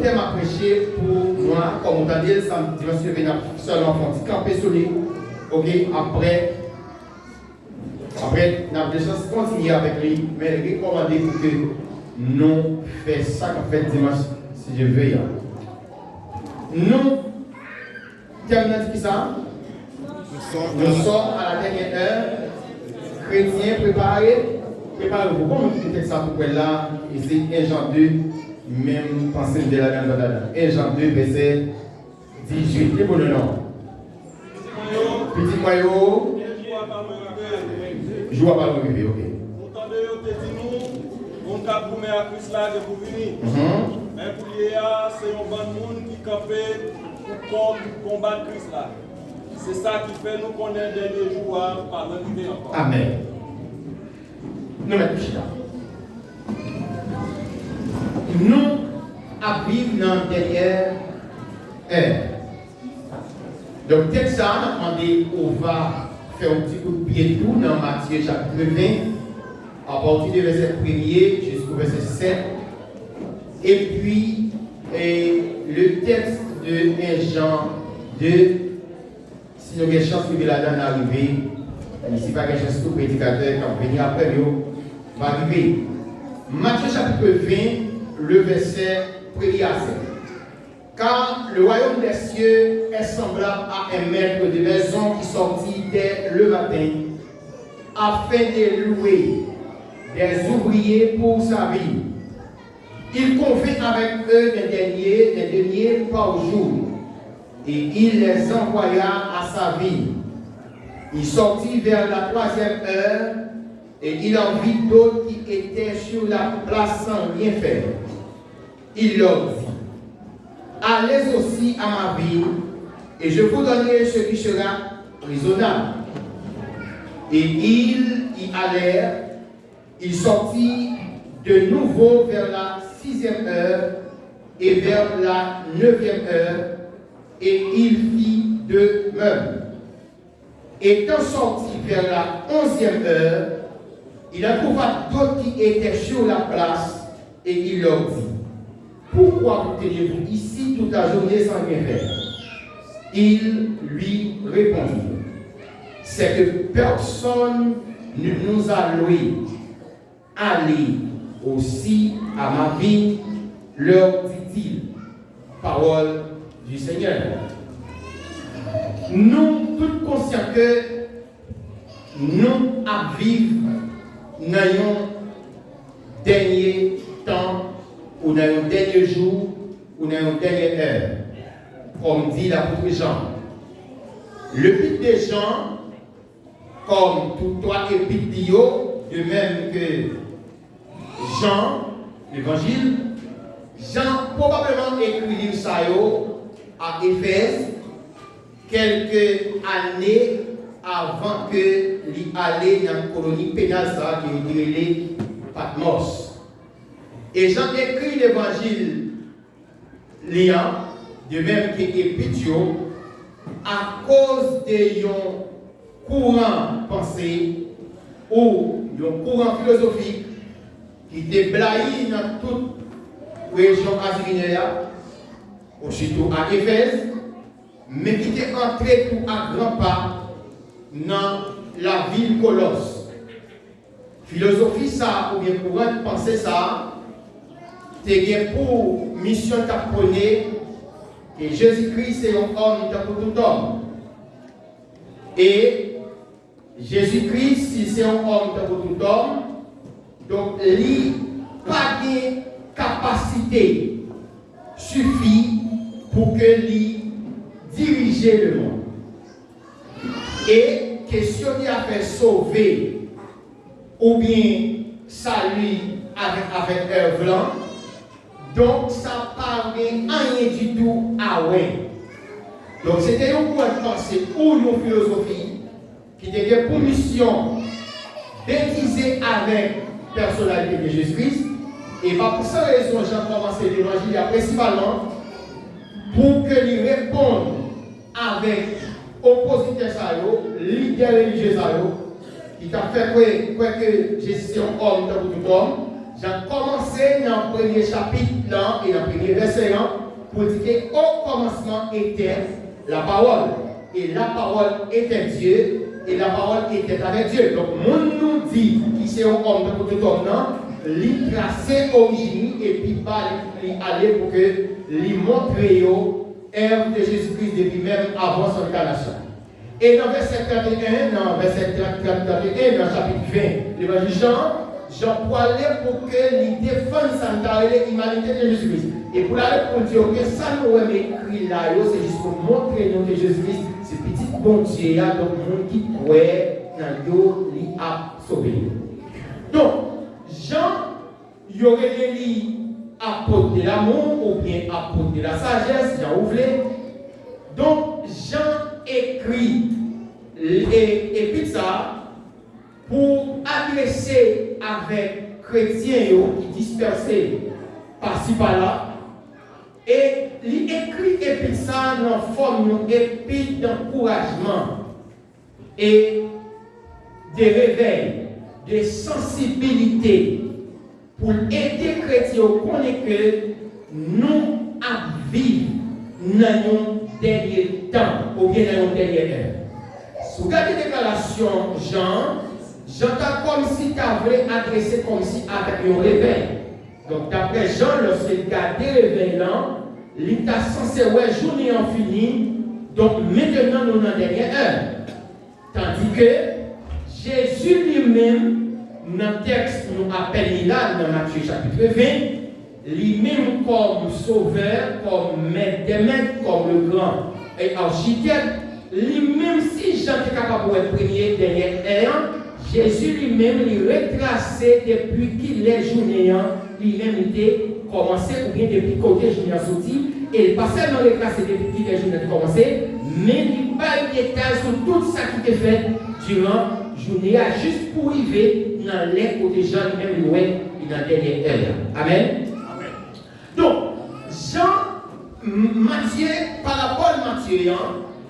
thème à prêcher pour moi, comme on a dit, ça dimanche venu seulement pour camper sur lui. Ok, après, on a des chances de continuer avec lui, mais recommander pour que nous fassions ça qu'on fait dimanche, si je veux. Nous, terminons qui ça? Nous sommes à la dernière heure. Chrétiens, préparez-vous. Comment vous dites ça pour là? Et c'est 1 Jean 2, même pensée de la dernière heure. 1 Jean 2, verset 18. C'est bon le nom. Petit maillot. Joue à pas me ok. On t'a promis à Christ là de vous venir. Mais pour hier, c'est un bon monde qui campait pour combattre Christ là. C'est ça qui fait nous connaître des jours par l'arrivée encore. Amen. Nous mettons là. Nous vivons dans la dernière heure. Donc, peut-être ça, on va faire un petit coup de pied tout dans Matthieu chapitre 20, à partir du verset 1er jusqu'au verset 7. Et puis, le texte de 1 Jean 2, si nous avons une chance de la donne arriver, ici pas quelque chose tout prédicateur qui va venir après nous, va arriver. Matthieu chapitre 20, le verset 1er à 7. Car le royaume des cieux est semblable à un maître de maison qui sortit dès le matin afin de louer des ouvriers pour sa vie. Il convient avec eux des deniers par jour et il les envoya à sa vie. Il sortit vers la 3e heure et il en vit d'autres qui étaient sur la place sans rien faire. Il leur dit: allez aussi à ma ville, et je vous donnerai ce qui sera raisonnable. Et ils y allèrent, ils sortirent de nouveau vers la 6e heure et vers la 9e heure, et il fit de même. Étant sorti vers la 11e heure, il en trouva d'autres qui étaient sur la place, et il leur dit: pourquoi vous tenez-vous ici toute la journée sans rien faire? Il lui répondit: c'est que personne ne nous a loués. Allez aussi à ma vie, leur dit-il. Parole du Seigneur. Nous, tous conscients que nous à vivre dans un dernier temps, ou dans un dernier jour, ou dans une dernière heure, comme dit l'apôtre Jean. Le but des gens, comme tout toi épître, de même que Jean, l'évangile, Jean probablement écrit ça à Éphèse quelques années avant que lui allait dans la colonie pénale qui est appelée Patmos. Et Jean écrit l'évangile liant, de même qu'Épître, à cause de courant pensée ou d'un courant philosophique qui était blahi dans toute région assyrienne, surtout à Éphèse, mais qui était entré tout à grands pas dans la ville Colosse. Philosophie ça, ou bien courant de pensée ça, c'est pour mission d'apprendre que Jésus-Christ est un homme pour tout homme. Et Jésus-Christ, si c'est un homme pour tout homme, donc il n'a pas de capacité suffit pour que lui dirige le monde. Et question de faire sauver ou bien salut avec un blanc, donc ça ne parle rien du tout à ouais. Donc c'était un point de pensée ou une philosophie qui était pour mission baptisée avec la personnalité de Jésus-Christ. Et pour cette raison, j'ai commencé l'évangile principalement pour que lui réponde avec oppositeur, leader religieux, qui t'a fait quoi que Jésus est un homme dans tout homme. J'ai commencé dans le premier chapitre là, et dans le premier verset là, pour dire qu'au commencement était la parole. Et la parole était Dieu, et la parole était avec Dieu. Donc, mon nous dit qui c'est un homme de tout homme, lui tracer origine et puis pas lui aller pour que lui montrer l'œuvre de Jésus-Christ depuis même avant son incarnation. Et dans verset 31, dans verset 31, dans chapitre 20, l'évangile Jean parlait pour que lui défende l'humanité de Jésus-Christ. Et pour aller pour dire que ça nous est écrit là, c'est juste pour montrer nous que Jésus-Christ, c'est petit bon Dieu, donc le monde qui croit dans Dieu, lui a sauvé. Donc, Jean, il y aurait les apôtres de l'amour ou bien apôtres de la sagesse, Jean Ouvlé. Donc, Jean écrit et puis ça pour adresser avec chrétiens qui dispersés par-ci par-là. Et il écrit et puis ça dans forme d'épître d'encouragement et de réveil, de sensibilité pour aider les chrétiens à connaître que nous vivons dans un dernier temps ou bien dans un dernier heure. Si vous regardez la déclaration Jean t'a comme si tu avais adressé comme si avec un réveil. Donc d'après Jean, lorsqu'il regarde le réveil là, il t'a censé ouais journée en fini. Donc maintenant nous dans la dernière heure. Tandis que Jésus lui-même, dans le texte nous appelle là, dans Matthieu chapitre 20, lui-même comme sauveur, comme maître des maîtres, comme le grand et architecte, lui-même si Jean est capable d'être premier dernier heure, Jésus lui-même il retracé depuis qu'il est journée, lui-même il était commencé ou bien depuis côté journée sorti, et pas seulement retracé depuis qu'il est journée commencé, mais il pas de détails sur tout ça qui était fait durant la journée, juste pour arriver dans les côtés Jean lui-même il dans la dernière heure. Amen. Amen. Donc, Matthieu, par rapport à Matthieu,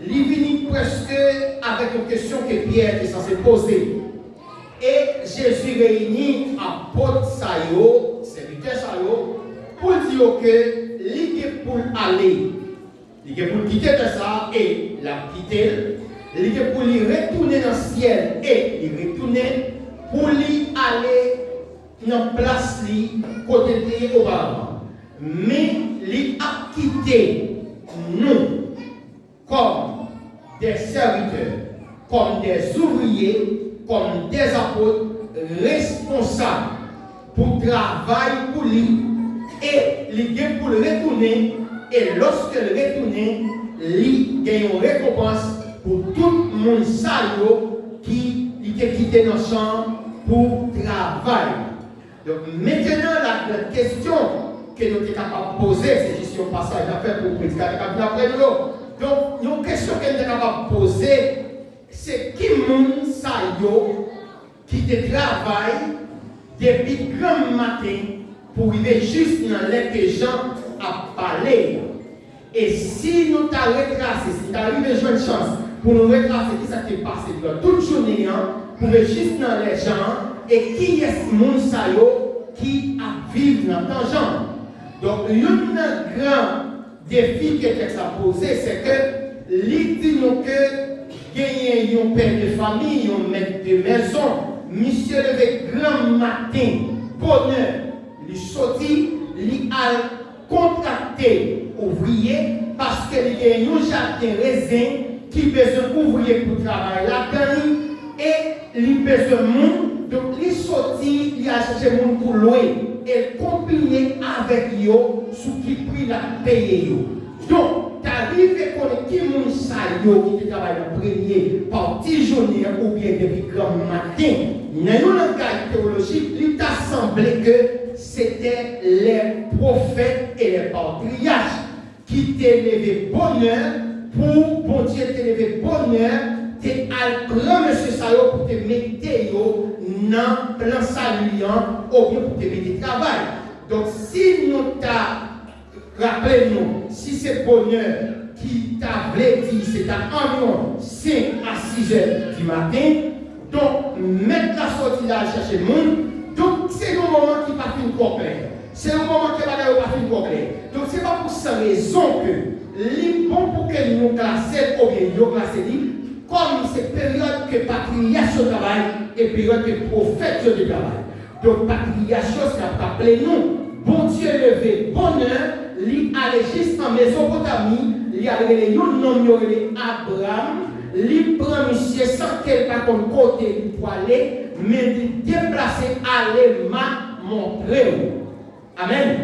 il vient presque avec une question que Pierre est censé poser. Et Jésus réunit apôtres Sayo, serviteurs Sayo, pour dire que il est pour aller, il est pour quitter de ça et la quitter, il est pour lui retourner dans le ciel et il retourner pour lui aller dans la place côté de auparavant. Mais il a quitté nous comme des serviteurs, comme des ouvriers, comme des apôtres responsables pour travailler pour lui et il est pour le retourner et lorsque le retourner, il gagne une récompense pour tout le monde qui était quitté dans le champ pour travailler. Donc maintenant la question que nous sommes capables de poser, c'est juste un passage à faire pour prédiquer après nous. Donc une question que nous sommes capables de poser, c'est qui monde ça qui te travaille depuis grand matin pour arriver juste dans l'air que Jean a parlé. Et si nous t'avons retracé, si tu arrivé à une chance pour nous retracer ce qui s'est passé dans toute journée, pour aller juste dans les gens, et qui est ce monde qui a vécu dans ton genre. Donc, le grand défi que le texte a posé, c'est que l'idée dit nous que gagner un père de famille, un maître de maison, monsieur levé grand matin, bonheur, il sorti, il a contracté ouvrier parce qu'il y a un jardin raisin qui besoin d'ouvrier pour travailler là-dedans et il besoin de monde. Donc, il sorti, il a cherché monde pour louer et combiner avec eux sous qui prix la paye. Donc, tu arrives à connaître qui moun sa yo qui travaille en premier par petit journée ou bien depuis grand matin. Dans une langage théologique, il t'a semblé que c'était les prophètes et les patriarches qui t'élevaient bonheur pour bon Dieu t'élever bonheur, t'es à grand monsieur Sayo pour te mettre dans plan saluant ou bien pour te mettre travail. Donc, si nous t'a rappelez-nous, si c'est bonheur qui t'a dit, c'est à environ 5 à 6 heures du matin, donc mettre la sortie là, chercher le monde, donc c'est le moment qui pas fini complet. C'est le moment qui va pas fini complet. Donc c'est pas pour ça sans raison que les bon pour que nous classions ou bien nous classions comme c'est période que patriarche travaille et période que prophète de travail. Donc patriarche, ça rappelle nous, bon Dieu levé bonheur, lui allait juste en Mésopotamie, lui allait le nom de Abraham, lui prend monsieur sans qu'elle pas comme côté pour aller, mais lui déplacer aller ma montrer. Amen.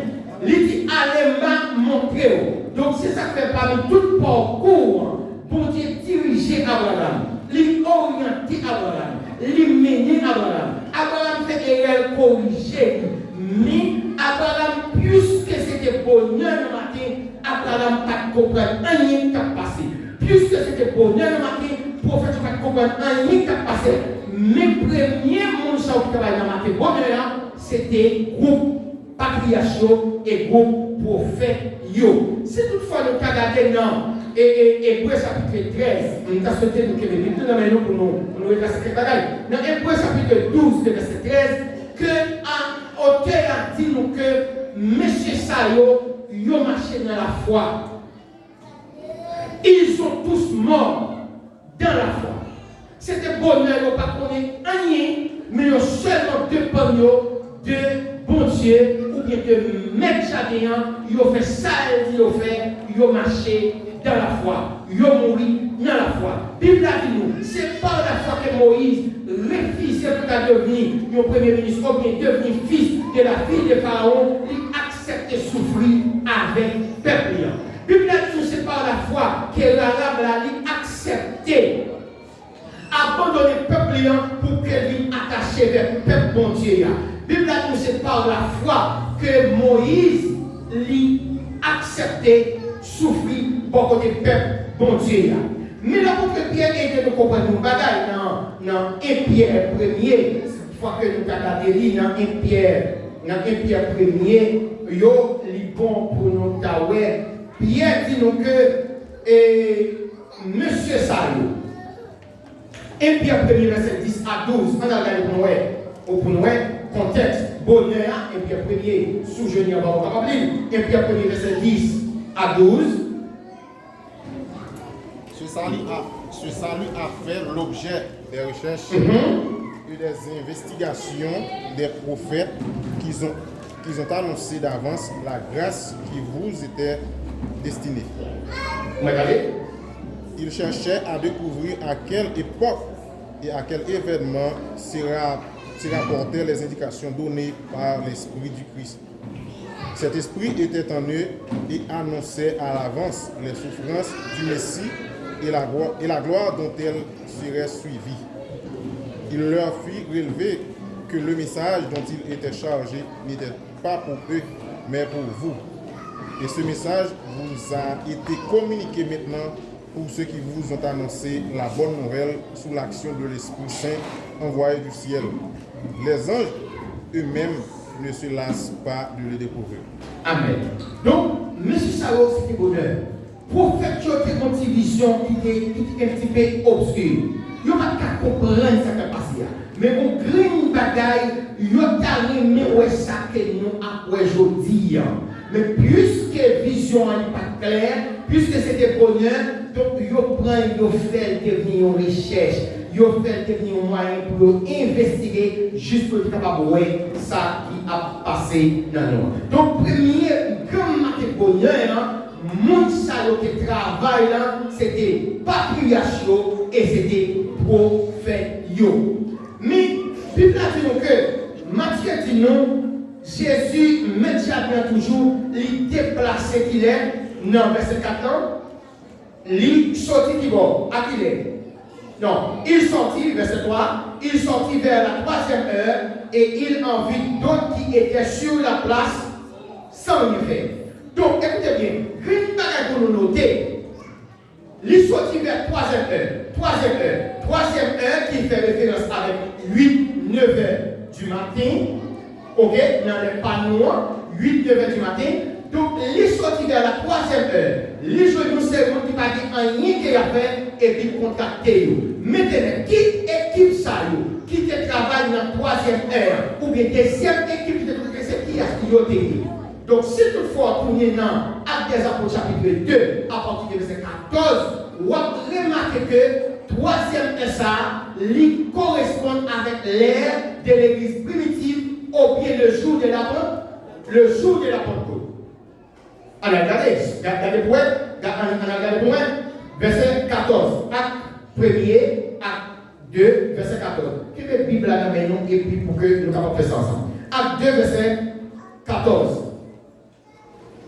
Lui dit allez ma montrer. Donc c'est ça que fait parmi tout parcours. Pour Dieu diriger Abraham, lui orienter Abraham, lui mener Abraham. Abraham fait erreur corriger. Mais Abraham, puisque c'était bonheur le matin, Abraham n'a pas compris rien qui a passé. Puisque c'était bonheur le matin, le prophète n'a pas compris rien qui a passé. Mes premiers gens qui travaillent dans le matin, bonheur, c'était groupe patriarchaux et groupe prophète. Si toutefois nous regardons dans Hébreu chapitre 13, nous avons souhaité nous qu'il y ait une vidéo pour nous regarder cette bagaille. Dans Hébreu chapitre 12, verset 13, que l'auteur a dit nous que M. Sayo, ils ont marché dans la foi. Ils sont tous morts dans la foi. C'était bonheur, ils n'ont pas connu rien, mais ils ont seulement dépendé de bon Dieu ou bien de maître chadéen. Ils ont fait ça, ils ont fait, ils ont marché dans la foi. Ils ont mouru dans la foi. La Bible a dit nous, c'est par la foi que Moïse refusait pour devenir le premier ministre ou bien devenir fils de la fille de Pharaon, il acceptait souffrir avec le peuple. La Bible a dit nous, c'est par la foi que l'Arabe a accepté abandonner le peuple pour qu'elle vienne attacher vers le peuple bon Dieu. La Bible a dit nous, c'est par la foi que Moïse l'a accepté souffrir pour côté peuple bon Dieu. Mais l'apôtre Pierre aide nous comprendre nos bagailles dans 1 Pierre 1er. Cette fois que nous avons regardé dans 1 Pierre 1er, yo li bon pour nous taouer. Pierre dit nous que Monsieur Sayo. 1 Pierre 1er verset 10 à 12. On a regardé pour nous contexte bonheur 1 Pierre 1er sous-jeune on va rappeler 1 Pierre 1er verset 10 à 12. Ce salut a fait l'objet des recherches et des investigations des prophètes qui ont annoncé d'avance la grâce qui vous était destinée. Regardez. Ils cherchaient à découvrir à quelle époque et à quel événement sera rapportées les indications données par l'Esprit du Christ. Cet esprit était en eux et annonçait à l'avance les souffrances du Messie et la gloire dont elles seraient suivies. Il leur fit relever que le message dont ils étaient chargés n'était pas pour eux, mais pour vous. Et ce message vous a été communiqué maintenant pour ceux qui vous ont annoncé la bonne nouvelle sous l'action de l'Esprit Saint envoyé du ciel. Les anges eux-mêmes ne se lassent pas de le découvrir. Amen. Donc, M. Sao, c'était bonheur. Prophète, tu as une petite vision qui est un petit peu obscure. Il n'y a pas qu'à comprendre ce qui est passé. Mais on grille bagaille, il y a carrément ça que nous avons aujourd'hui. Mais puisque vision n'est pas claire, puisque c'était bonheur, donc il prend, il fait devenir une recherche, il fait devenir un moyen pour investiguer jusqu'à ce capable de voir ça qui a passé dans nous. Donc, premier grand matin bonheur, mon salaud qui travaille là, c'était patriarchaux et c'était prophète. Mais, Bible a dit que Matthieu dit non, Jésus, médiatement toujours, il déplacé qu'il est, non, verset 4 ans, il sortit qui va, à qui il est. Non, il sortit, verset 3, il sortit vers la 3e heure et il en vit d'autres qui étaient sur la place sans rien faire. Donc, écoutez bien, une bagarre pour nous noter, il sortit vers 3e heure. 3e heure qui fait référence avec 8, 9 heures du matin. Ok, dans les panneaux, 8, 9 heures du matin. Donc, il sortit vers la 3e heure. Les jeunes servent qui pas dit rien qu'il a fait et puis contacter. Maintenant, qui équipe ça, qui travaille dans la 3e heure ou bien 2e équipe de c'est qui a piloté. Donc, si toutefois, on est dans Actes des Apôtres chapitre 2, à partir du verset 14, on va remarquer que troisième ça, il correspond avec l'ère de l'église primitive ou bien le jour de la Pentecôte. Alors, regardez pour moi, verset 14, acte 1er, acte 2, verset 14. Qui met la Bible là dans nous et puis pour que nous capables de faire ça ensemble. Acte 2, verset 14.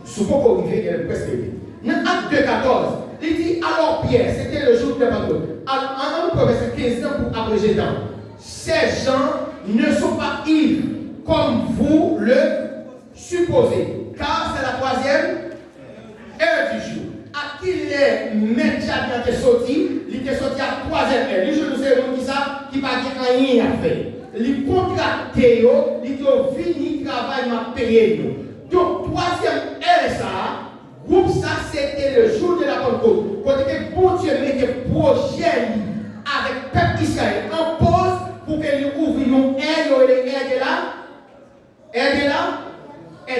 Sous pourquoi vous vivez, il est presque lui. Dans acte 2, 14, il dit alors Pierre, c'était le jour de la Pentecôte. En verset 15 pour abréger temps. Ces gens ne sont pas ivres comme vous le supposez, car c'est la troisième heure du jour. À qui les maîtres Chadien étaient sortis, il était sorti à la troisième heure. Les jeunes nous qui ça, qui n'a rien à faire. Les contractés, ils ont fini le travail, m'a payé. Donc, troisième heure, ça, groupe ça, c'était le jour de la Pentecôte. Quand bon Dieu mettait projet avec le peuple d'Israël en pause pour que nous ouvrions aide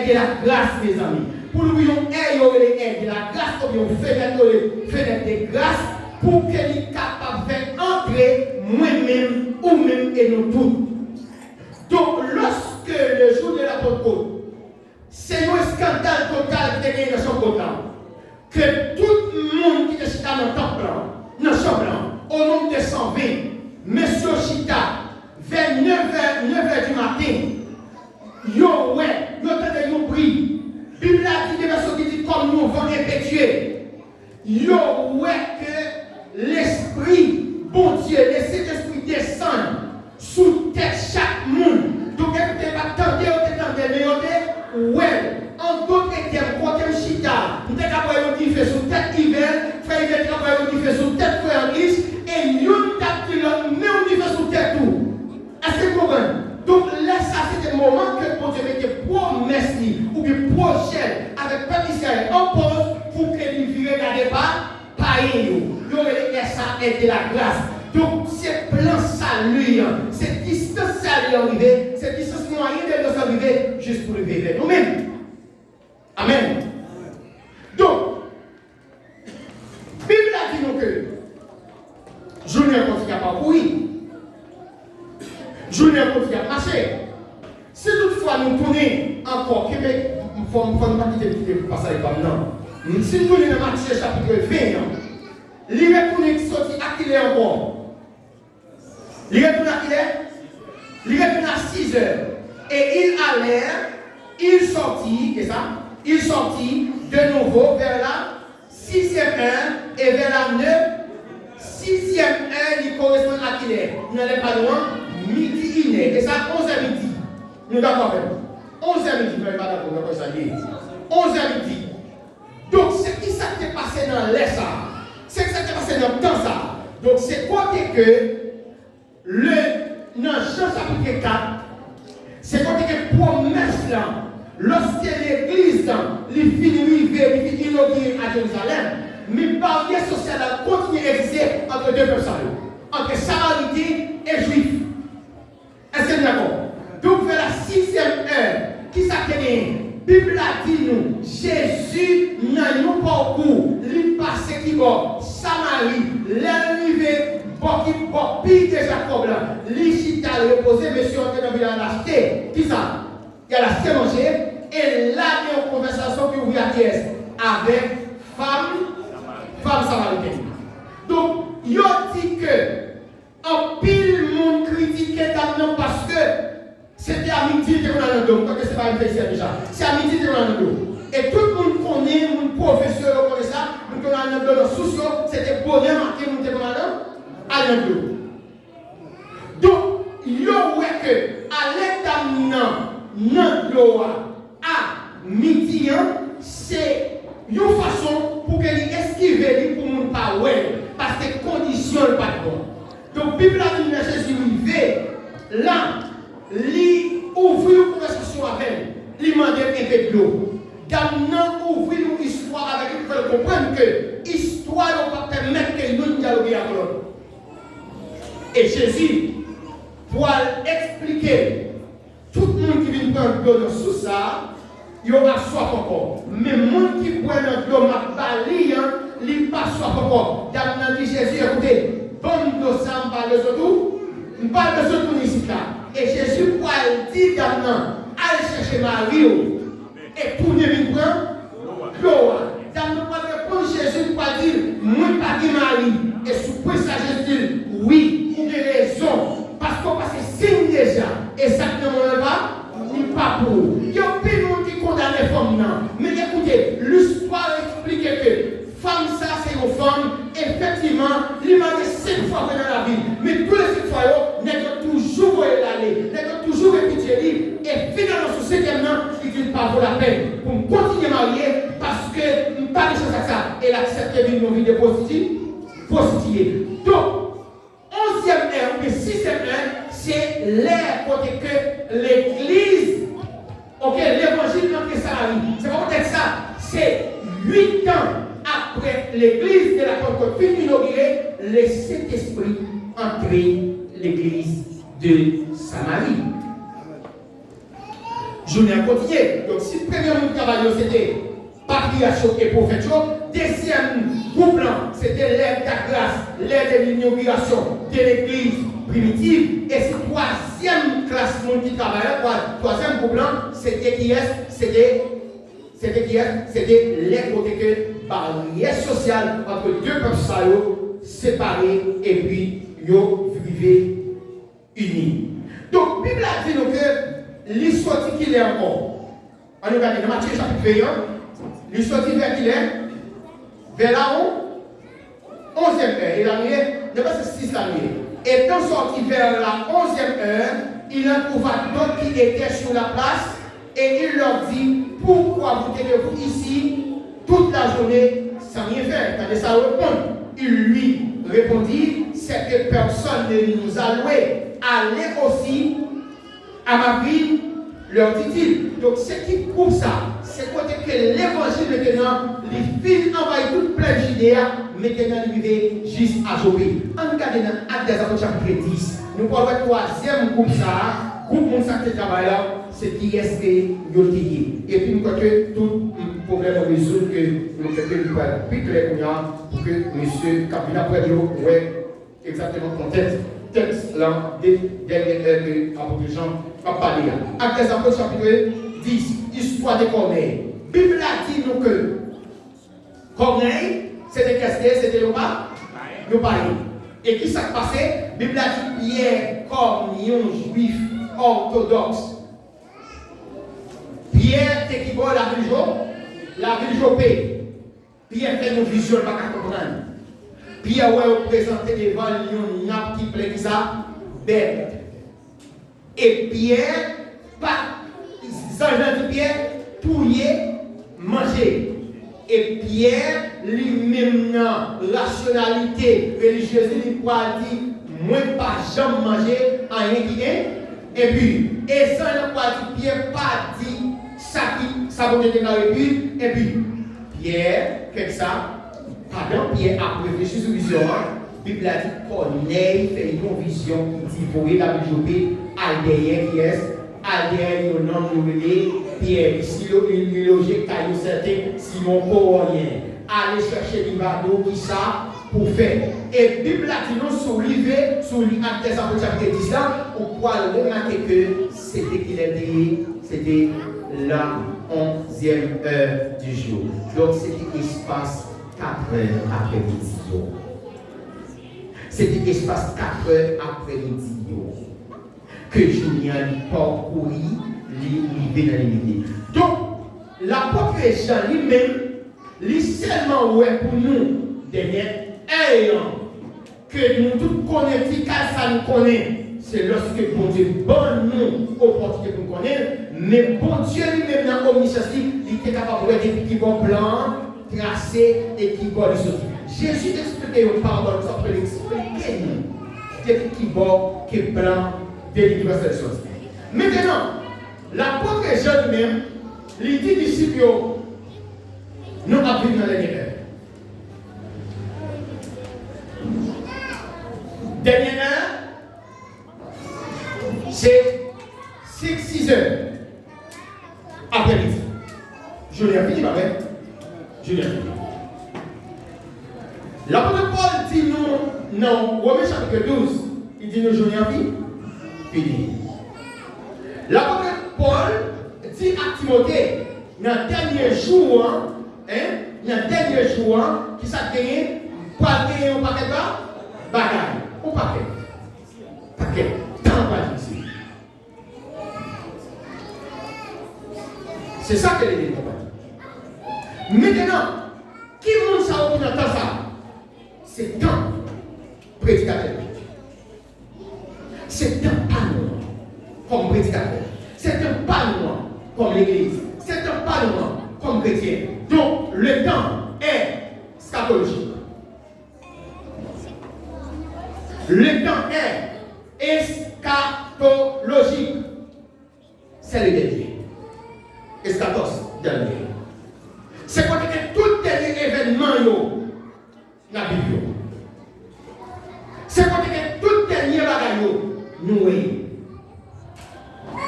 de la grâce, mes amis. Pour nous aide de la grâce, comme nous fenêtre de grâce, pour que nous soyons capables de faire entrer moi-même ou même et nous tous. Donc, lorsque le jour de la Pentecôte, c'est un scandale total qui est dans son côté, que tout le monde qui est dans le temple, dans le chambre, au nombre de 120, monsieur Chita, vers 9h du matin, yo t'entendez yo brille. Bible a dit des versions qui dit comme nous vont effectuer. Yo que l'esprit, bon Dieu, laissez l'esprit descendre sous tête chaque monde. Donc écoutez, attendez, mais en d'autres termes, côté Chita, nous sommes capables de faire sous tête hiver, frère hiver capable de faire sous tête frère Anglais, et nous t'appelons, mais on fait sous tête tout. Est-ce que vous comprenez? Donc là, ça c'était le moment que bon Dieu mettait promesse ou bien projet avec le peuple Israël en pause pour que les virent la débat, pas il y aurait ça et de la grâce. Donc c'est plein salut, c'est distance salut arrivé, c'est distance moyenne de nous arriver juste pour le vivre nous-mêmes. Amen. Donc, Bible a dit nous que journée continue à parcourir. Journée continue à marcher. Si toutefois nous tournons encore, Québec, il ne faut pas quitter le passage par non. Si nous tournons dans Matthieu chapitre 20, il retourne sorti à qui est encore. Il retourne à qui est? Il retourne à 6 heures. Et il allait, il sortit, et ça, il sortit de nouveau vers la 6e heure et vers la 6e heure, il correspond à qui est. Il n'allait pas loin, midi, il est. Et ça, 11h midi. Nous d'accord avec 11h midi, nous n'avons pas d'accord avec ça. 11h midi. Donc, c'est qui ça qui est passé dans l'air ça? C'est ça qui est passé dans le temps ça. Donc, c'est quoi que dans Jean chapitre 4, c'est quoi que promesse là, lorsque l'église les finit inaugurer à Jérusalem, mais barrière sociale a continué à exister entre deux personnes, entre Samaritains et Juifs. Est-ce que vous êtes d'accord? Donc, vers la 6e heure, qui s'est gagné? Bible a dit nous, Jésus n'a eu parcours, il passé qui va, Samarie, l'arrivée, qui pire de Jacob là, l'Ichita reposé, monsieur on est dans le village l'acheter. Qui ça? Il a l'acheté manger, et là il y a une conversation qui ouvre à pièce avec femme samaritaine. Donc, il a dit que en pile monde critiquait d'abord parce que c'était à midi que on a le dos. Parce que c'est pas une fête déjà. C'est à midi que on a le dos. Et tout le monde connaît, mon professeur connaît ça, nous on a le dos dans sous c'était bonheur marqué, nous on a le dos. Donc, il y a que à l'état non à midi, c'est une façon pour que les esquiver pour ne pas ouais parce que conditions pas bon. Donc, Bible a dit que Jésus arrivé là. Lui ouvrir une conversation avec elle, lui demander un peu de l'eau. Dans ouvrir une histoire avec elle, il faut comprendre que l'histoire ne va pas permettre que nous dialoguions avec l'autre. Et Jésus, pour expliquer tout le monde qui vient prendre l'eau sous ça, il y aura soif encore. Mais le monde qui boit notre eau, ma bali, il pas soif encore. D'après dit Jésus, écoutez, bon de ça, on parle de ce tout. On parle de ce tout ici là. Et Jésus, pour elle dit maintenant, allez chercher Marie et tournez vite prendre l'eau. Dans nous pas répondre Jésus pour dire, moi pas dit Marie. Et sous quoi ça Jésus dit, oui, vous avez raison. Parce qu'on passe signe déjà. Et ça ne me pas, ni pas pour. Il y a plein de monde qui condamne les femmes. Mais écoutez, l'histoire explique que femme, ça c'est une femme, effectivement, il m'a dit 7 fois dans la vie. Mais tous les 7 fois, n'est toujours aller, n'est toujours répéter, et finalement, sur 7e an, il dit pas vaut la peine pour me continuer à marier parce que je ne pas de choses à ça. Elle accepte de vivre une vie de positive. Donc, 11e ère ou 6e ère, c'est l'ère côté que l'église, ok, l'évangile entre ça arrive. C'est pas peut-être ça, c'est 8 ans après l'église de la Pentecôte fut inaugurée, le Saint-Esprit entrait l'église de Samarie. Je n'ai continué. Donc, si le premier monde travaillé, c'était patriarche et prophète, deuxième groupe, c'était l'ère de la grâce, l'ère de l'inauguration de l'église primitive. Et ce troisième classe monde qui travaillait, troisième groupe, c'était qui est? C'était les côtés que barrière sociale entre deux peuples séparés et puis ils vivaient unis. Donc, la Bible a dit que l'histoire qu'il est encore. On regarde dans Matthieu chapitre 21, l'histoire vers qu'il est, vers là-haut, 11e heure. Il a mis, le verset 6 là. Étant sorti vers la 11e heure, il en trouva d'autres qui étaient sur la place et il leur dit, pourquoi vous tenez-vous ici toute la journée sans rien faire? Quand ça répond, il lui répondit, c'est que personne ne nous a loué. Allez aussi à ma ville, leur dit-il. Donc, ce qui prouve ça, c'est côté que l'évangile maintenant, les fils envahissent toute pleine Judée, maintenant il vivait juste à Jopé. En regardant dans Actes des Apôtres chapitre 10, nous parlons du troisième groupe ça, groupe mon sacré travail là, c'est qui est-ce que nous dit. Et puis nous croyons que tout problème est résolu, que nous faisons une fois plus clair pour que M. Capina après nous ouais exactement contexte. Texte là, des dernières de l'apôtre Jean, va parler là. Actes des Apôtres chapitre 10, histoire de Corneille. Bible a dit nous que Corneille, c'était qu'est-ce c'était le pas? Le pari. Et qui s'est passé? Bible a dit Pierre, comme un juif orthodoxe. Pierre, t'es qui voit la ville Jopé. Pierre fait une vision, pas qu'à comprendre. Pierre ouais représenté devant une nappe qui plaît ça, bête. Et Pierre, pas, Jean dit Pierre, touiller, manger. Et Pierre, lui-même, rationalité religieuse, il peut dire, moi pas jamais manger rien qui est. Et puis, et ça ne peut dire, Pierre pas dit ça qui, ça va être dans le but. Et puis, Pierre, quelque ça. Pardon, Pierre a réfléchi sur la vision. La Bible a dit Corneille fait une vision qui dit voyez la Jopé, Aldéen qui est, Aldéen, il nom nommé Pierre, ici il logeait caillou certain, Simon pour rien. Allez chercher l'Ivado qui ça pour faire. Et la Bible a dit non sur l'Ivé, sur l'Acte des Apôtres chapitre 10 là, pour pouvoir remarquer que c'était qu'il est dit, c'était la 11e heure du jour. Donc c'était espace 4 heures après-midi. C'était espace 4 heures après-midi. Que Julien parcourit, l'idée dans l'idée. Donc, l'apôtre Jean lui-même, lui seulement ouais pour nous, derrière ayant que nous tous connaissons, car ça nous connaît, c'est lorsque bon Dieu donne nous opportunité pour nous connaître, mais bon Dieu lui-même dans l'omniscience, il était capable de dire qu'il va plan, tracé et qui va le sortir. Jésus expliquait au pardon, ça peut l'expliquer nous, qui va, qui plan, délivrer cette chose. Maintenant, l'apôtre Jean lui-même, il dit disciples, nous avons vu dans les dernières heures. Dernière heure, c'est 6 heures après-midi. L'apôtre Paul dit nous, dans Romains chapitre 12, il dit nous journée en vie, fini. L'apôtre Paul dit à Timothée, dans le dernier jour, qui s'est gagné, pour gagner un paquet de bagages, un paquet, tant pas ici. C'est ça que les dit. Maintenant, qui monte ça au dans ça? C'est tant prédicateur. C'est tant pas nous comme prédicateur. C'est un pas nous comme l'église. C'est un pas nous comme chrétien. Donc, le temps est scatologique. Le temps est eschatologique. C'est le dernier. Eschatos, dernier. C'est quand il tout dernier événement dans la Bible. C'est quand il tout dernier bagage nous voyons.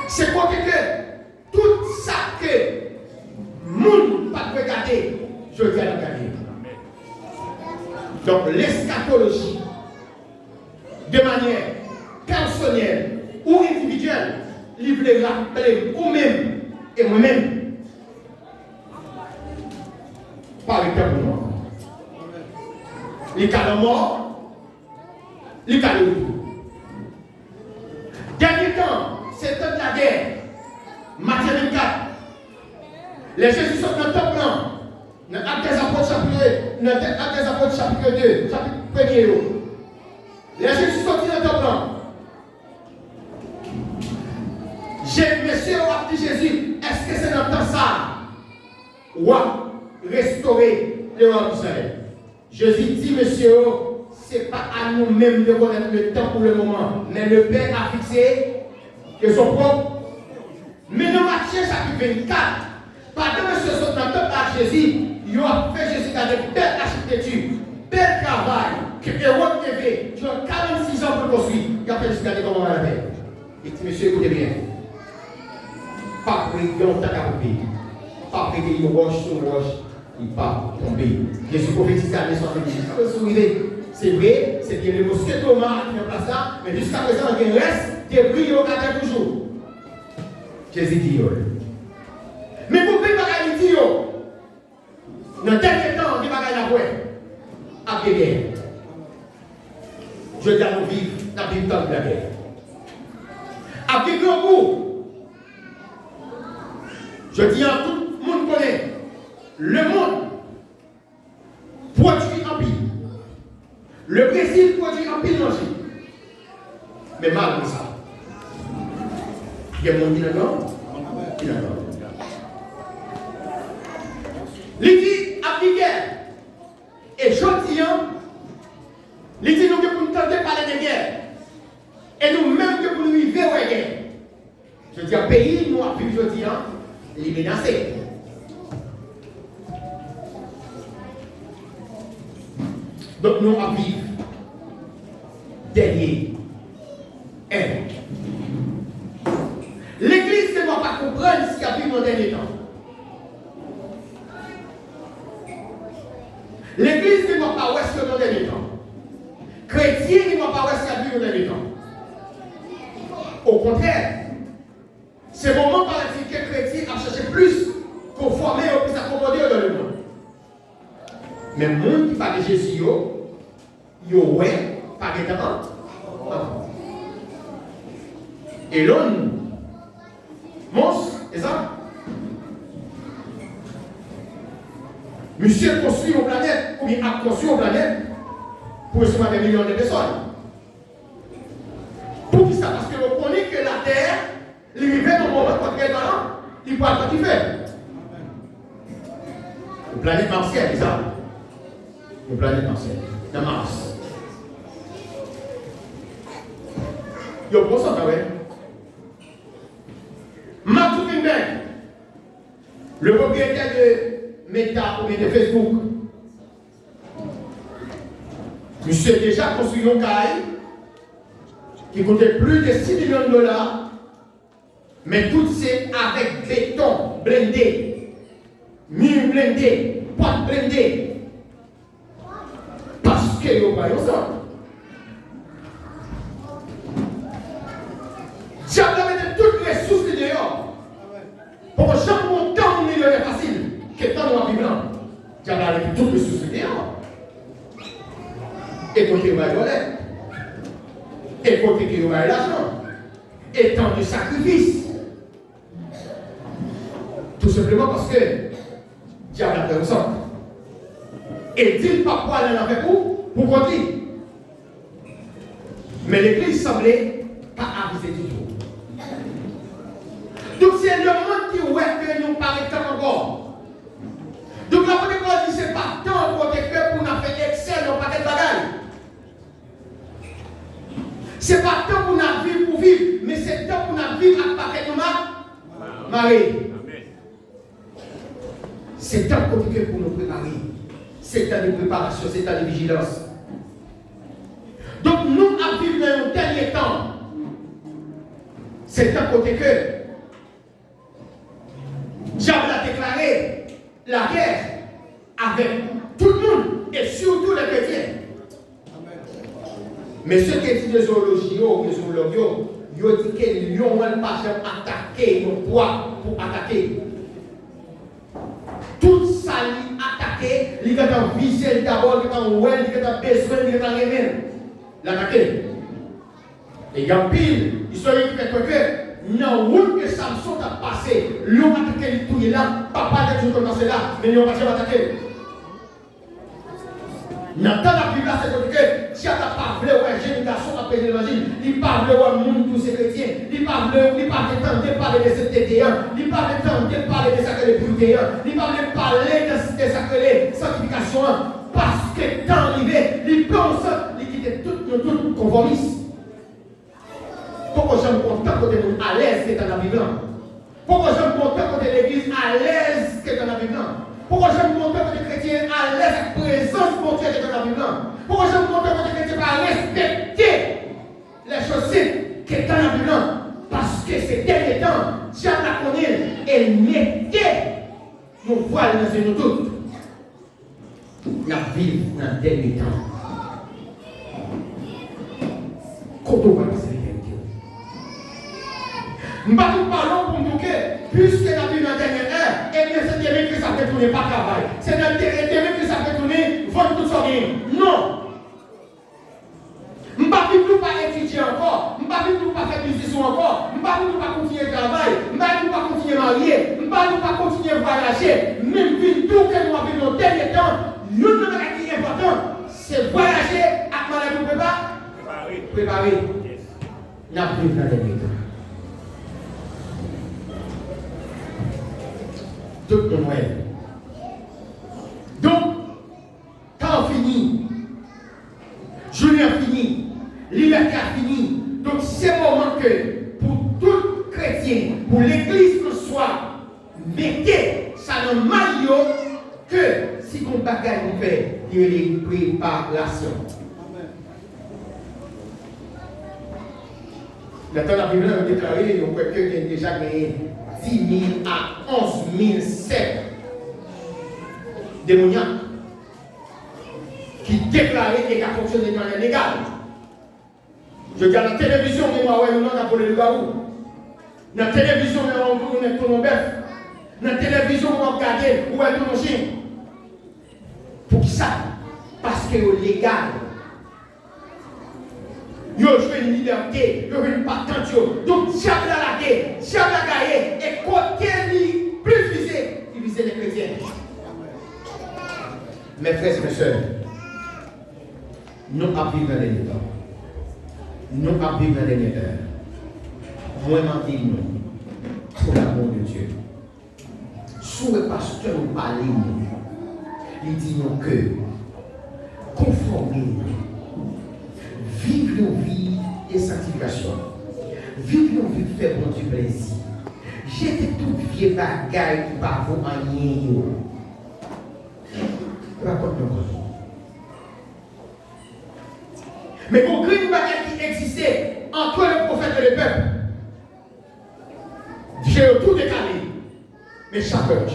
C'est quand tout ça que le monde ne peut pas regarder, je dis à regarder. Donc l'eschatologie, de manière personnelle ou individuelle, il veut rappeler vous-même et moi-même par le cœur de moi. Les cas de mort, les cas de retour. Dernier temps, c'est le temps de la guerre. Matthieu 24. Les Jésus sont dans le temple. Dans Actes des Apôtres chapitre 2, chapitre 1er. Les Jésus sont dans le temple. Monsieur a dit Jésus, est-ce que c'est dans le temps ça? Ou restaurer le roi d'Israël? Jésus dit, monsieur, ce n'est pas à nous-mêmes de connaître le temps pour le moment, mais le Père a fixé que son propre. Mais dans Matthieu chapitre 24, pendant que ce sont dans le temple à Jésus, il a fait Jésus avec belle architecture, bel travail, que Hérode avait, tu as 46 ans pour construire. Il a fait Jésus avec comment on l'a fait. Il dit, monsieur, écoutez bien. Pas pour les longtemps à couper. Pas pour les roches sur roche. Il ne va pas tomber. Jésus prophétise à la naissance de Jésus. C'est vrai, c'est bien le mosquée Thomas qui est en place là, mais jusqu'à présent, il reste des bris au cadre toujours. Jésus dit, mais pour que les dit, dans le dernier temps, il va gagner la voie. Après guerre. Je dis à nous vivre dans le temps de la guerre. Après grand coup, je dis à tout le monde connaît, le monde produit en pile. Le Brésil produit en pile manger. Mais malgré ça, il y a un monde qui est d'accord. Il est d'accord. L'idée a pris guerre. Et je dis, l'idée nous que pour nous tenter de parler de guerre. Et nous-mêmes que pour nous vivre la guerre. Je dis, un pays, nous avons vu, je dis, il est menacé. Donc nous avons vu derrière. L'Église ne doit pas comprendre ce qu'il y a eu dans le dernier temps. L'Église ne doit pas voir ce qu'il y a eu dans le dernier temps. Chrétien ne doit pas voir ce qu'il y a eu dans le dernier temps. Au contraire, c'est le moment par lequel les chrétiens ont cherché plus conformer ou plus accommoder dans le monde. Mais le monde qui parle de Jésus, il ouais, pas de temps. Et l'homme, monstre, c'est ça? Monsieur construit une planète, ou bien a construit une planète pour recevoir des millions de personnes. Pour qui ça? Parce que vous connaissez que la Terre, l'univers, dans le moment quand elle est là, il ne peut pas tout faire. Une planète martienne, c'est ça? Une planète martienne, dans Mars. Il y a un ça, oui. Mark Zuckerberg, le propriétaire de Meta ou de Facebook, monsieur a déjà construit une caille qui coûtait plus de 6 millions de dollars, mais tout c'est avec béton blindé, mur blindé, pas blindé. Parce que vous voyez ça. Diable a mis toutes les ressources dehors. Pour que chaque montant de millionnaire facile, que tant nous vivons, Diable a mis toutes les ressources dehors. Et côté vous voyez et côté que vous voyez l'argent. Et tant de sacrifices. Tout simplement parce que Diable a fait ça. Et dit pourquoi elle en fait pour qu'on dise. Mais l'église semblait pas aviser du tout. Donc c'est le monde qui ouais que nous paraît encore. Donc la première fois dit c'est pas tant pour te faire pour nous faire excès dans paquet de bagages. C'est pas tant pour nous vivre pour vivre, mais c'est tant pour nous vivre avec paquet de Marie. C'est tant pour nous préparer. C'est temps de préparation, c'est temps de vigilance. Donc nous à vivre dans le dernier temps. C'est un côté que Diable a déclaré la guerre avec tout le monde et surtout les chrétiens. Mais ceux qui étudient les zoologies ou les zoologues, ils ont dit que les lions n'ont pas attaqué, ils ont poids pour attaquer. Tout ça, ils attaqué, ils ont visé d'abord, ils ont oué, ils ont besoin, ils ont rêvé. L'attaquer. Et il y a pile, historique qui fait que non, où que Samson a passé, l'homme a attaqué le tout, là, papa a dit comme ça là, mais l'homme a attaqué. Dans la Bible, c'est que si tu n'as pas voulu, ouais, jeune garçon a payé l'évangile, il parle de monde tous ces chrétiens, il parle de parler de cette TT1, il parle de parler de sacré purité, il parle de parler de sacré sanctification, parce que dans l'arrivée, il pense, il quitte tout conformisme. Pourquoi je me contente quand tu es à l'aise que dans la Bible? Pourquoi je me contente quand tu es l'église à l'aise que dans la Bible? Pourquoi je me contente quand tu es chrétien à l'aise avec la présence de mon Dieu que dans la Bible? Pourquoi je me contente quand tu es chrétien à respecter les choses que dans la Bible? Parce que ces derniers temps, Dieu la connaît et mettait nos voiles dans une doute. Nous vivons dans les derniers temps. Quand on va passer les derniers temps. Nous ne parlons pas pour nous que, puisque la vie dans la dernière heure, eh bien c'est demain que ça peut tourner, pas travail. C'est demain que ça peut tourner, vendre tout ça bien. Non! Nous ne parlons pas étudier encore, nous ne parlons pas faire business encore, nous ne parlons pas continuer le travail, nous ne parlons pas continuer à marier, nous ne parlons pas continuer à voyager. Même vu tout que nous avons dans le dernier temps, nous ne pas qui est important, c'est voyager avec maladie préparer. Nous avons vu dans le dernier temps. Tout le monde. Donc, temps fini, journée a fini, liberté a fini. Donc, c'est le moment que pour tout chrétien, pour l'église que soit, mettez ça dans le maillot que si on bagaille on fait, il y a les préparations. La temps la Bible a déclaré, on peut qu'il y a déjà gagné 10 000 à 11 000 sectes démoniaques qui déclaraient et qui fonctionnaient de manière légale. Je regarde la télévision, mais moi, nous avons volé le garou. Dans la télévision, nous avons tourné bœuf. Dans la télévision, nous avons regardé où est ton chien. Pour qui ça? Parce que c'est légal. Yo joué une liberté, yo joué une patente. Donc, diable a la guerre, diable a gagné. Et côté lui, plus visé, il visait les chrétiens. Mes frères et mes soeurs, nous avons vécu dans les derniers temps. Nous avons vécu dans les dernières heures. Moi, je dis nous, pour l'amour de Dieu. Sous le pasteur nous parle, il dit nous que conformez-nous. Vive nos vies et sanctification. Vive nos vies, faire bon du plaisir. Jetez toute vieille bagaille qui va vous en rien. Raconte-nous. Mais pour une bagaille qui existait entre le prophète et le peuple, j'ai tout décalé. Mais chaque heure.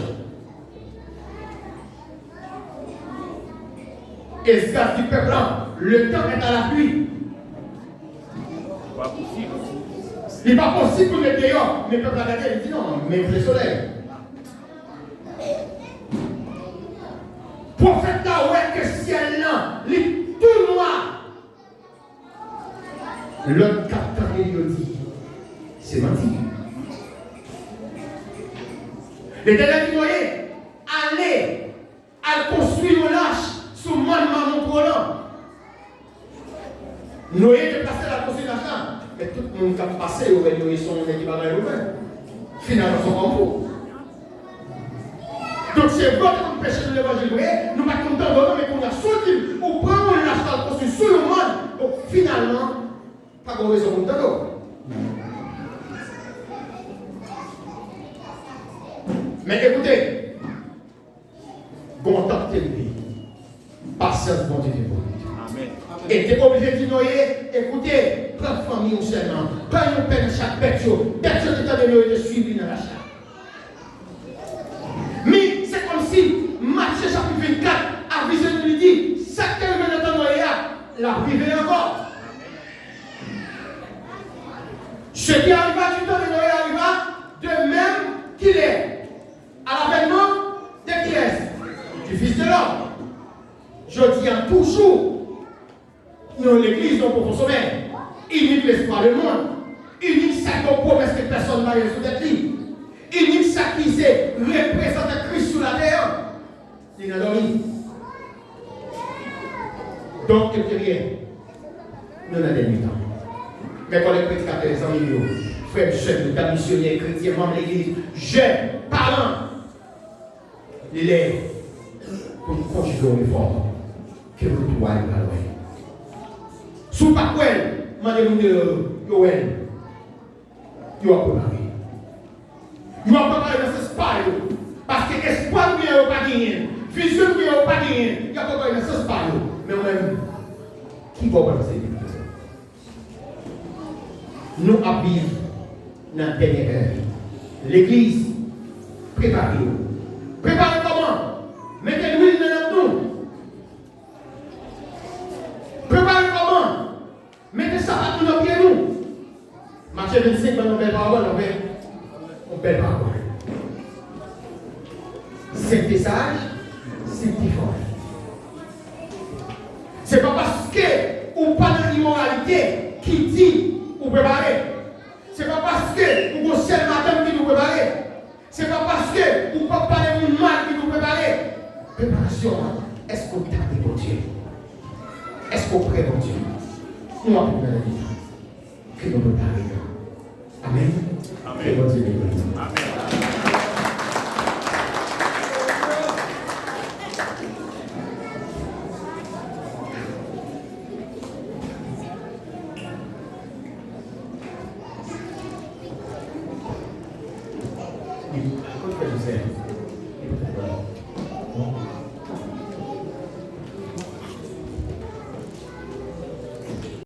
Esdras du peuple, le temps est à la pluie. Pas possible. Il n'est pas possible pour le dehors, mais le peuple a regardé, il dit non, mais le soleil. Prophète là, ouais, que ciel là, il est tout noir. L'autre capteur, il dit, c'est menti. L'Éternel dit, allez, à construire un lâche sous mon maman volant. Noé déplacé la construire l'achat. Mais tout le monde qui a passé, il aurait Noé son équivalent ouvert. Finalement, son complot. Donc, c'est votre péché de l'évangile, nous ne sommes pas contents, mais qu'on a sorti, on prend un lâche à construire sous le monde. Donc, finalement, pas de raison pour nous. Mais écoutez, contactez lui. Patience, bon Dieu, Amen. et tu es obligé de dire, écoutez, prends la famille au seulement, prends une peine chaque bête, qui t'a donné de suivre dans la chatte. Mais c'est comme si Matthieu chapitre 24 a visé de lui dire, ça qu'elle veut dans ton la privé encore. Ce qui arriva du temps de Noé arriva de même qu'il est. À l'avènement de qui est du Fils de l'homme. Je dis toujours, dans l'église, dans le sommet, unique l'espoir du monde, unique ça qu'on promesse que personne ne va résoudre d'être libre, unique ça qui s'est représenté Christ sur la terre, il est dans l'homme. Donc, il n'y a rien. Nous avons des temps. Mais quand les prédicateurs, les amis, frères, jeunes, les missionnaires, chrétiens, membres de l'église, jeunes, parents, il est pour nous conjuguer l'effort que vous doivez aller. Sous pas quoi, demandez-nous de Yoel. Vous avez préparé. Vous avez préparé dans ce espoir. Parce que l'espoir ne n'est pas gagné. Vision ne n'est pas gagné. Vous avez préparé dans ce espoir. Mais même, qui va passer? Nous habillons dans la dernière heure. L'église, préparez-vous. Préparez comment? Mettez l'huile dans nous. Préparez comment? Mettez ça à nos pieds nous. Matthieu 25, on belle parole, on belle parole. C'est sage, c'est fort. C'est pas parce que ou pas de l'immoralité qui dit ou préparer. C'est pas parce que ou au ciel matin qui nous préparer. C'est pas parce que vous ne pouvez pas parler de mal qui nous préparer. Préparation, est-ce qu'on t'a dit pour Dieu? Est-ce qu'on prie pour Dieu? Nous avons préparé que nous préparons. Amen. Amen. Que bon Dieu nous bénisse. Amen. Écoute ce que je sais.